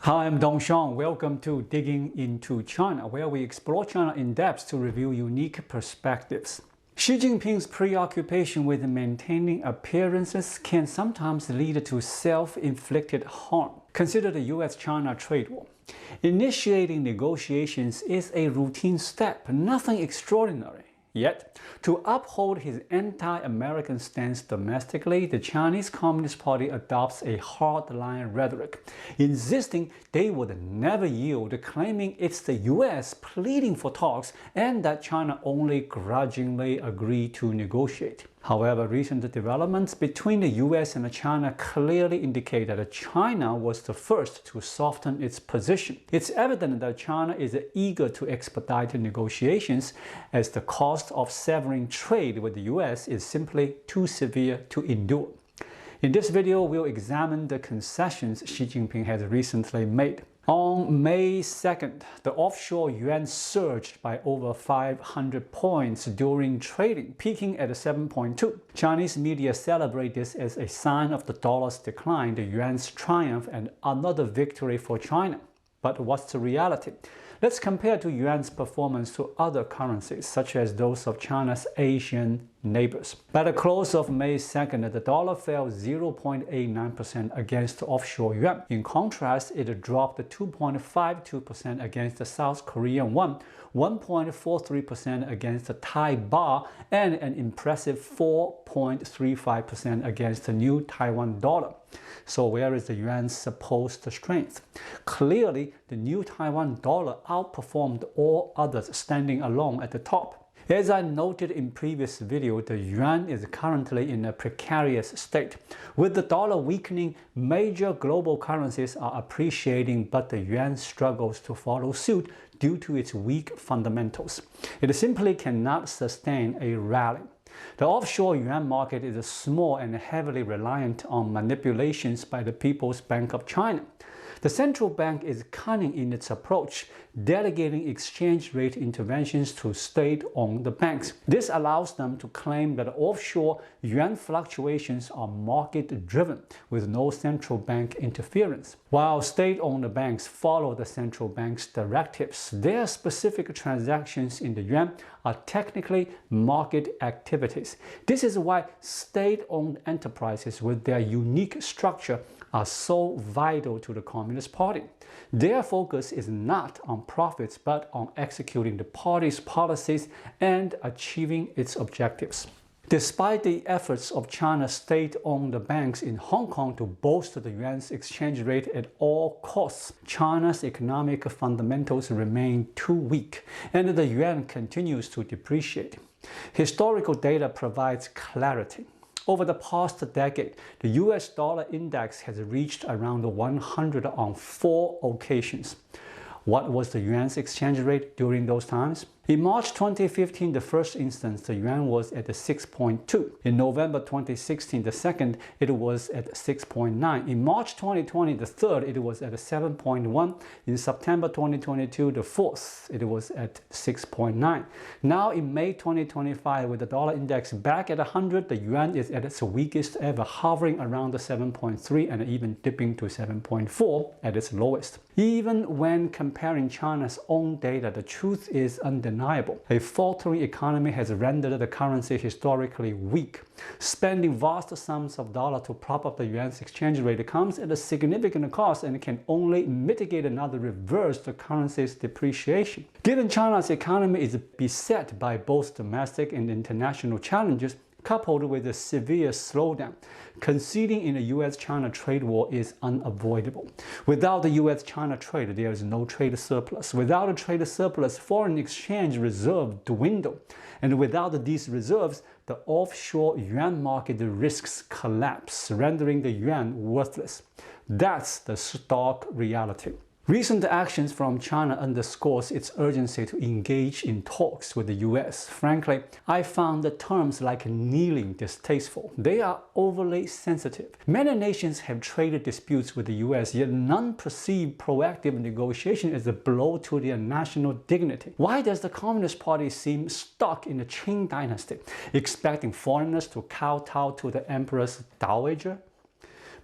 Hi, I'm Dong Xiang. Welcome to Digging into China, where we explore China in depth to reveal unique perspectives. Xi Jinping's preoccupation with maintaining appearances can sometimes lead to self-inflicted harm. Consider the US-China trade war. Initiating negotiations is a routine step, nothing extraordinary. Yet, to uphold his anti-American stance domestically, the Chinese Communist Party adopts a hardline rhetoric, insisting they would never yield, claiming it's the US pleading for talks and that China only grudgingly agreed to negotiate. However, recent developments between the US and China clearly indicate that China was the first to soften its position. It's evident that China is eager to expedite negotiations as the cost of severing trade with the US is simply too severe to endure. In this video, we'll examine the concessions Xi Jinping has recently made. On May 2nd, the offshore yuan surged by over 500 points during trading, peaking at 7.2. Chinese media celebrate this as a sign of the dollar's decline, the yuan's triumph, and another victory for China. But what's the reality? Let's compare to yuan's performance to other currencies, such as those of China's Asian neighbors. By the close of May 2nd, the dollar fell 0.89% against offshore yuan. In contrast, it dropped 2.52% against the South Korean won, 1.43% against the Thai baht, and an impressive 4.35% against the new Taiwan dollar. So where is the yuan's supposed strength? Clearly, the new Taiwan dollar outperformed all others, standing alone at the top. As I noted in previous video, the yuan is currently in a precarious state. With the dollar weakening, major global currencies are appreciating, but the yuan struggles to follow suit due to its weak fundamentals. It simply cannot sustain a rally. The offshore yuan market is small and heavily reliant on manipulations by the People's Bank of China. The central bank is cunning in its approach, delegating exchange rate interventions to state-owned banks. This allows them to claim that offshore yuan fluctuations are market-driven, with no central bank interference. While state-owned banks follow the central bank's directives, their specific transactions in the yuan are technically market activities. This is why state-owned enterprises with their unique structure are so vital to the Communist Party. Their focus is not on profits but on executing the party's policies and achieving its objectives. Despite the efforts of China's state-owned banks in Hong Kong to bolster the yuan's exchange rate at all costs, China's economic fundamentals remain too weak, and the yuan continues to depreciate. Historical data provides clarity. Over the past decade, the US dollar index has reached around 100 on 4 occasions. What was the yuan's exchange rate during those times? In March 2015, the first instance, the yuan was at 6.2. In November 2016, the second, it was at 6.9. In March 2020, the third, it was at 7.1. In September 2022, the fourth, it was at 6.9. Now in May 2025, with the dollar index back at 100, the yuan is at its weakest ever, hovering around the 7.3 and even dipping to 7.4 at its lowest. Even when comparing China's own data, the truth is undeniable. A faltering economy has rendered the currency historically weak. Spending vast sums of dollars to prop up the yuan's exchange rate comes at a significant cost and can only mitigate another reverse the currency's depreciation. Given China's economy is beset by both domestic and international challenges, coupled with a severe slowdown, conceding in the US-China trade war is unavoidable. Without the US-China trade, there is no trade surplus. Without a trade surplus, foreign exchange reserves dwindle. And without these reserves, the offshore yuan market risks collapse, rendering the yuan worthless. That's the stark reality. Recent actions from China underscores its urgency to engage in talks with the US. Frankly, I found the terms like kneeling distasteful. They are overly sensitive. Many nations have trade disputes with the US, yet none perceive proactive negotiation as a blow to their national dignity. Why does the Communist Party seem stuck in the Qing dynasty, expecting foreigners to kowtow to the emperor's dowager?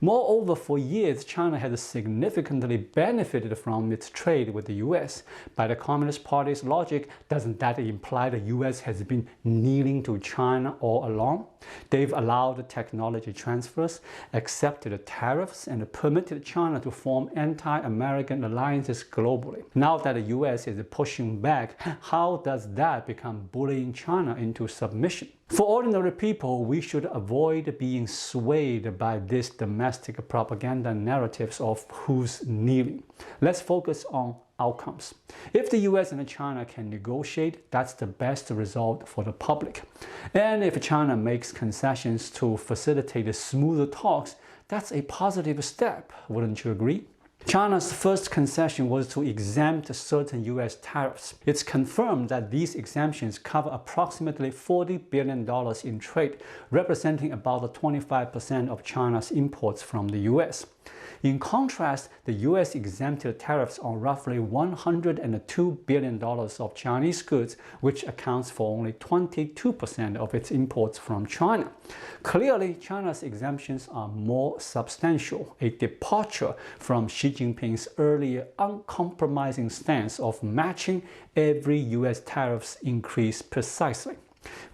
Moreover, for years, China has significantly benefited from its trade with the US. By the Communist Party's logic, doesn't that imply the US has been kneeling to China all along? They've allowed technology transfers, accepted tariffs, and permitted China to form anti-American alliances globally. Now that the US is pushing back, how does that become bullying China into submission? For ordinary people, we should avoid being swayed by these domestic propaganda narratives of who's kneeling. Let's focus on outcomes. If the US and China can negotiate, that's the best result for the public. And if China makes concessions to facilitate smoother talks, that's a positive step, wouldn't you agree? China's first concession was to exempt certain US tariffs. It's confirmed that these exemptions cover approximately $40 billion in trade, representing about 25% of China's imports from the US. In contrast, the US exempted tariffs on roughly $102 billion of Chinese goods, which accounts for only 22% of its imports from China. Clearly, China's exemptions are more substantial, a departure from Xi Jinping's earlier uncompromising stance of matching every US tariff's increase precisely,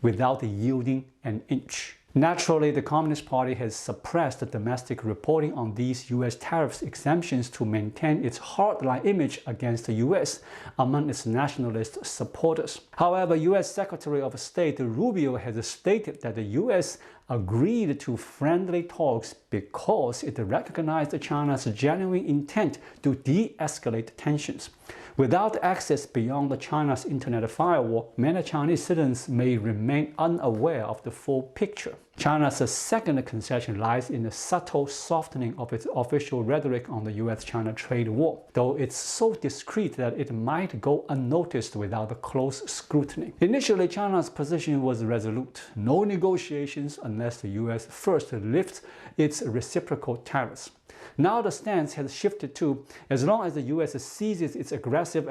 without yielding an inch. Naturally, the Communist Party has suppressed domestic reporting on these US tariffs exemptions to maintain its hardline image against the US among its nationalist supporters. However, US Secretary of State Rubio has stated that the US agreed to friendly talks because it recognized China's genuine intent to de-escalate tensions. Without access beyond China's internet firewall, many Chinese citizens may remain unaware of the full picture. China's second concession lies in the subtle softening of its official rhetoric on the US-China trade war, though it's so discreet that it might go unnoticed without close scrutiny. Initially, China's position was resolute: no negotiations unless the US first lifts its reciprocal tariffs. Now the stance has shifted to, as long as the US ceases its aggressive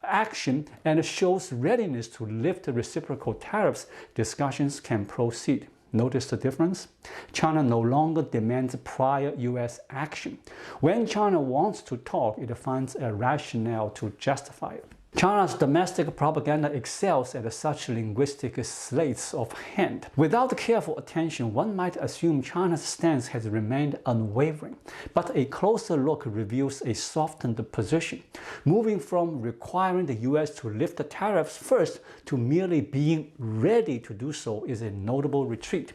action and shows readiness to lift reciprocal tariffs, discussions can proceed. Notice the difference? China no longer demands prior US action. When China wants to talk, it finds a rationale to justify it. China's domestic propaganda excels at such linguistic sleights of hand. Without careful attention, one might assume China's stance has remained unwavering, but a closer look reveals a softened position, moving from requiring the US to lift the tariffs first to merely being ready to do so is a notable retreat.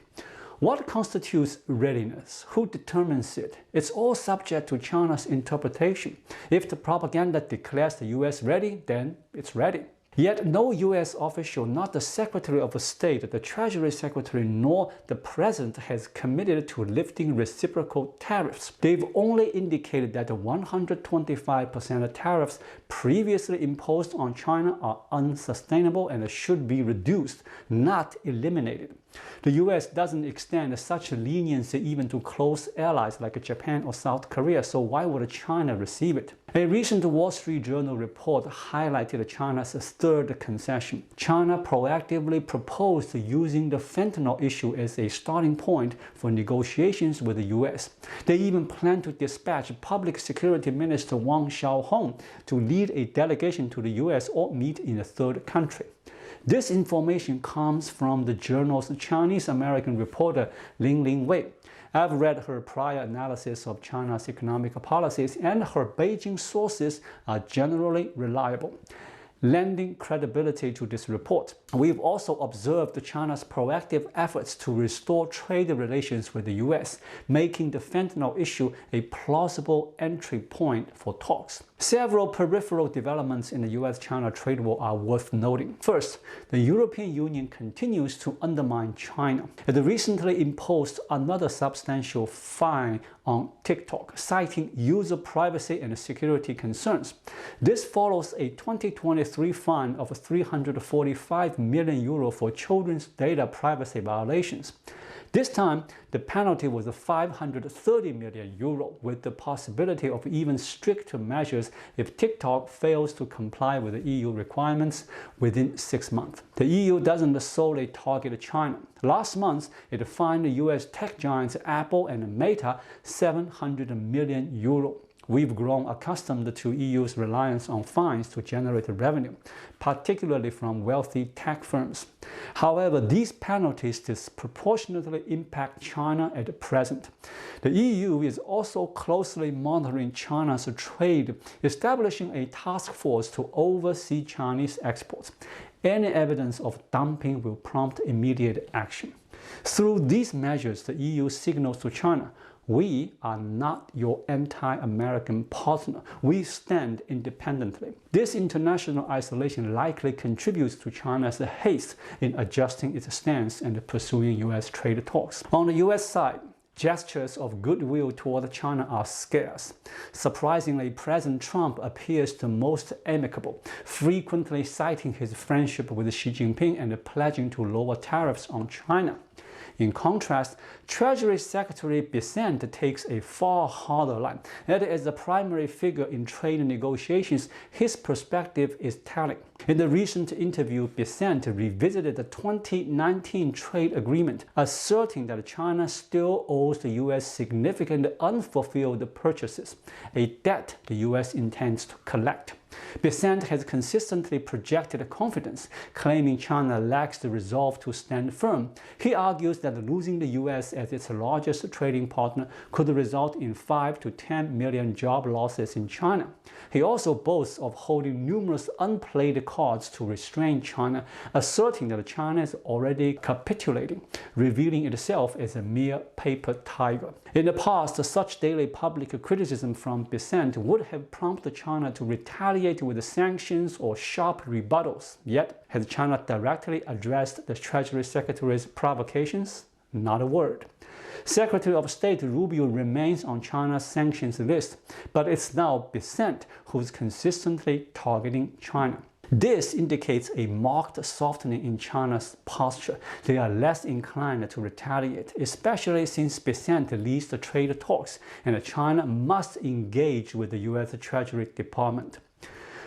What constitutes readiness? Who determines it? It's all subject to China's interpretation. If the propaganda declares the US ready, then it's ready. Yet no US official, not the Secretary of State, the Treasury Secretary, nor the President has committed to lifting reciprocal tariffs. They've only indicated that the 125% tariffs previously imposed on China are unsustainable and should be reduced, not eliminated. The US doesn't extend such leniency even to close allies like Japan or South Korea, so why would China receive it? A recent Wall Street Journal report highlighted China's third concession. China proactively proposed using the fentanyl issue as a starting point for negotiations with the US. They even plan to dispatch Public Security Minister Wang Xiaohong to lead a delegation to the US or meet in a third country. This information comes from the journal's Chinese-American reporter Ling Wei. I've read her prior analysis of China's economic policies, and her Beijing sources are generally reliable, lending credibility to this report. We've also observed China's proactive efforts to restore trade relations with the US, making the fentanyl issue a plausible entry point for talks. Several peripheral developments in the US-China trade war are worth noting. First, the European Union continues to undermine China. It recently imposed another substantial fine on TikTok, citing user privacy and security concerns. This follows a 2023 fine of €345 million for children's data privacy violations. This time, the penalty was 530 million euro, with the possibility of even stricter measures if TikTok fails to comply with the EU requirements within 6 months. The EU doesn't solely target China. Last month, it fined US tech giants Apple and Meta 700 million euro. We've grown accustomed to EU's reliance on fines to generate revenue, particularly from wealthy tech firms. However, these penalties disproportionately impact China at present. The EU is also closely monitoring China's trade, establishing a task force to oversee Chinese exports. Any evidence of dumping will prompt immediate action. Through these measures, the EU signals to China, we are not your anti-American partner. We stand independently. This international isolation likely contributes to China's haste in adjusting its stance and pursuing US trade talks. On the US side, gestures of goodwill toward China are scarce. Surprisingly, President Trump appears the most amicable, frequently citing his friendship with Xi Jinping and pledging to lower tariffs on China. In contrast, Treasury Secretary Bessent takes a far harder line. That as the primary figure in trade negotiations, his perspective is telling. In the recent interview, Bessent revisited the 2019 trade agreement, asserting that China still owes the U.S. significant unfulfilled purchases, a debt the U.S. intends to collect. Bessent has consistently projected confidence, claiming China lacks the resolve to stand firm. He argues that losing the U.S. as its largest trading partner could result in 5 to 10 million job losses in China. He also boasts of holding numerous unplayed cards to restrain China, asserting that China is already capitulating, revealing itself as a mere paper tiger. In the past, such daily public criticism from Bessent would have prompted China to retaliate with sanctions or sharp rebuttals. Yet, has China directly addressed the Treasury Secretary's provocations? Not a word. Secretary of State Rubio remains on China's sanctions list, but it's now Bessent who's consistently targeting China. This indicates a marked softening in China's posture. They are less inclined to retaliate, especially since Bessent leads the trade talks, and China must engage with the U.S. Treasury Department.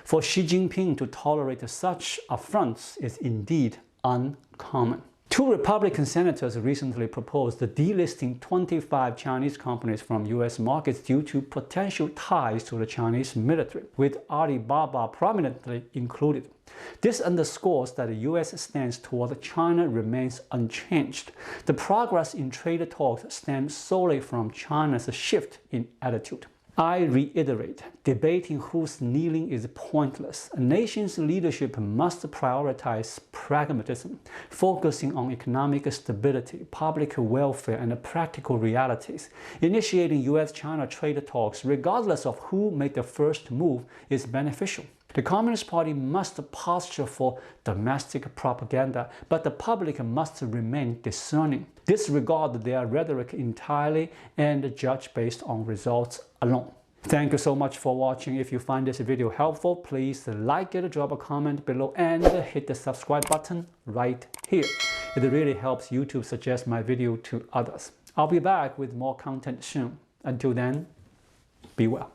For Xi Jinping to tolerate such affronts is indeed uncommon. 2 Republican senators recently proposed delisting 25 Chinese companies from U.S. markets due to potential ties to the Chinese military, with Alibaba prominently included. This underscores that the U.S. stance toward China remains unchanged. The progress in trade talks stems solely from China's shift in attitude. I reiterate, debating whose kneeling is pointless. A nation's leadership must prioritize pragmatism, focusing on economic stability, public welfare, and practical realities. Initiating U.S.-China trade talks, regardless of who made the first move, is beneficial. The Communist Party must posture for domestic propaganda, but the public must remain discerning, disregard their rhetoric entirely, and judge based on results alone. Thank you so much for watching. If you find this video helpful, please like it, drop a comment below, and hit the subscribe button right here. It really helps YouTube suggest my video to others. I'll be back with more content soon. Until then, be well.